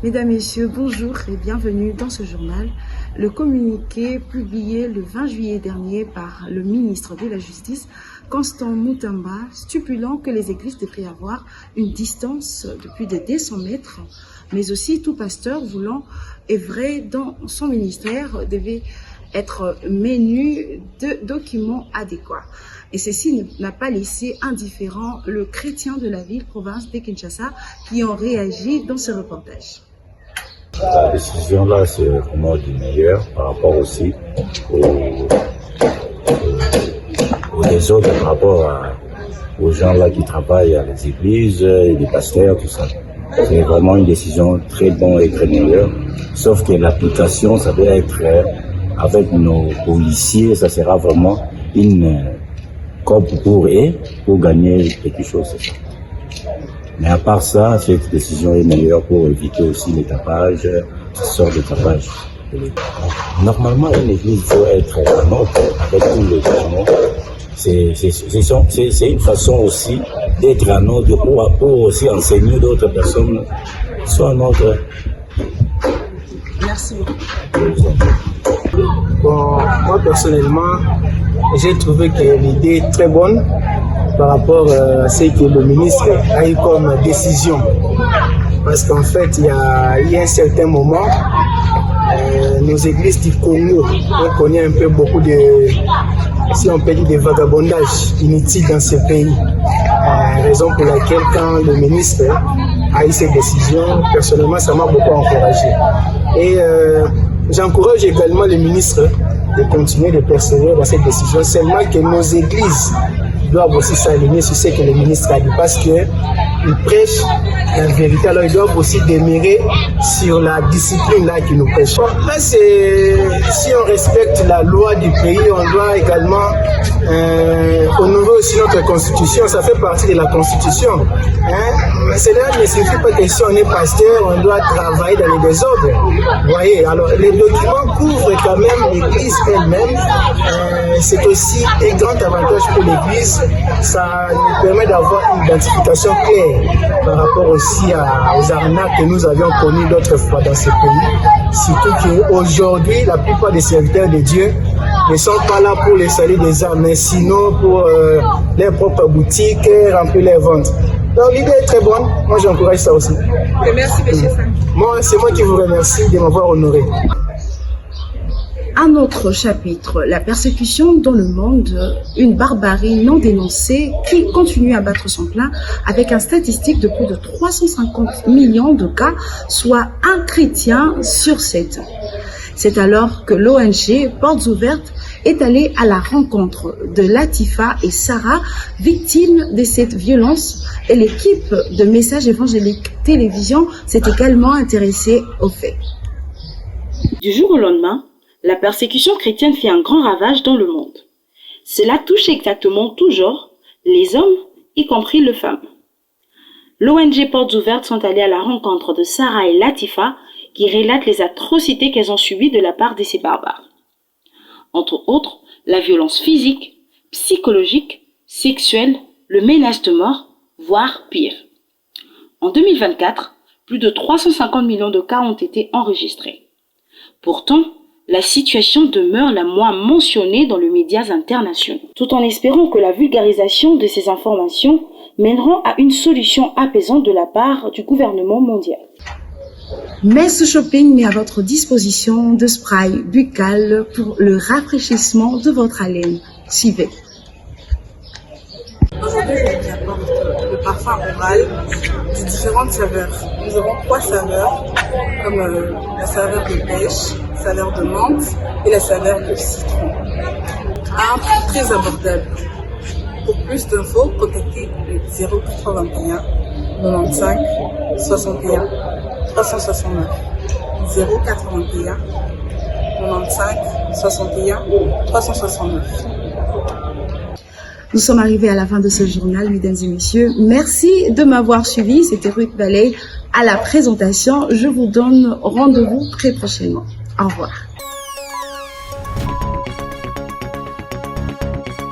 Mesdames, Messieurs, bonjour et bienvenue dans ce journal. Le communiqué publié le 20 juillet dernier par le ministre de la Justice, Constant Mutamba, stipulant que les églises devraient avoir une distance de plus de 200 mètres, mais aussi tout pasteur voulant œuvrer dans son ministère devait être menu de documents adéquats. Et ceci n'a pas laissé indifférent le chrétien de la ville-province de Kinshasa qui ont réagi dans ce reportage. La décision là, c'est vraiment du meilleur par rapport aussi aux désordres par rapport aux gens là qui travaillent à les églises, et les pasteurs, tout ça. C'est vraiment une décision très bonne et très meilleure. Sauf que l'application, ça doit être avec nos policiers, ça sera vraiment une COP pour eux, pour gagner quelque chose. Mais à part ça, cette décision est meilleure pour éviter aussi les tapages, toutes sortes de tapages. Normalement, une église doit être en ordre avec tous les jugements. C'est une façon aussi d'être en ordre pour aussi enseigner d'autres personnes soit en ordre. Merci beaucoup. Bon, moi personnellement, j'ai trouvé que l'idée est très bonne par rapport à ce que le ministre a eu comme décision. Parce qu'en fait, il y a un certain moment, nos églises du Congo, on connaît un peu beaucoup de, si on peut dire, de vagabondage inutile dans ce pays. Raison pour laquelle quand le ministre a eu cette décision, personnellement, ça m'a beaucoup encouragé. Et j'encourage également le ministre de continuer de persévérer dans cette décision, seulement que nos églises doivent aussi s'aligner sur ce que le ministre a dit, parce qu'ils prêchent la vérité, alors ils doivent aussi demeurer sur la discipline là qui nous prêche. Là, c'est, si on respecte la loi du pays, on doit également honorer aussi notre constitution, ça fait partie de la constitution. Mais cela ne signifie pas que si on est pasteur, on doit travailler dans les désordres. Vous voyez, alors les documents couvrent quand même l'église elle-même. C'est aussi un grand avantage pour l'église. Ça nous permet d'avoir une identification claire par rapport aussi aux arnaques que nous avions connues d'autres fois dans ce pays. Surtout qu'aujourd'hui, la plupart des serviteurs de Dieu ne sont pas là pour les salut des âmes, mais sinon pour leurs propres boutiques, remplir leurs ventes. Donc l'idée est très bonne, moi j'encourage ça aussi. Merci, monsieur Sam. Moi, c'est moi qui vous remercie de m'avoir honoré. Un autre chapitre, la persécution dans le monde, une barbarie non dénoncée qui continue à battre son plein avec un statistique de plus de 350 millions de cas, soit un chrétien sur 7. C'est alors que l'ONG Portes Ouvertes est allée à la rencontre de Latifa et Sarah, victimes de cette violence, et l'équipe de Messages Évangéliques Télévision s'est également intéressée aux faits. Du jour au lendemain, la persécution chrétienne fait un grand ravage dans le monde. Cela touche exactement tout genre, les hommes, y compris les femmes. L'ONG Portes Ouvertes sont allées à la rencontre de Sarah et Latifa, qui relatent les atrocités qu'elles ont subies de la part de ces barbares. Entre autres, la violence physique, psychologique, sexuelle, le menace de mort, voire pire. En 2024, plus de 350 millions de cas ont été enregistrés. Pourtant, la situation demeure la moins mentionnée dans les médias internationaux, tout en espérant que la vulgarisation de ces informations mènera à une solution apaisante de la part du gouvernement mondial. Mess Shopping met à votre disposition de spray buccal pour le rafraîchissement de votre haleine. Suivez. Aujourd'hui, je vous apporte le parfum oral de différentes saveurs. Nous avons 3 saveurs, comme la saveur de pêche, la saveur de menthe et la saveur de citron, à un prix très abordable. Pour plus d'infos, contactez le 081 95 61 369 081 95 61 369. Nous sommes arrivés à la fin de ce journal, mesdames et messieurs. Merci de m'avoir suivi. C'était Ruth Ballet à la présentation. Je vous donne rendez-vous très prochainement. Au revoir.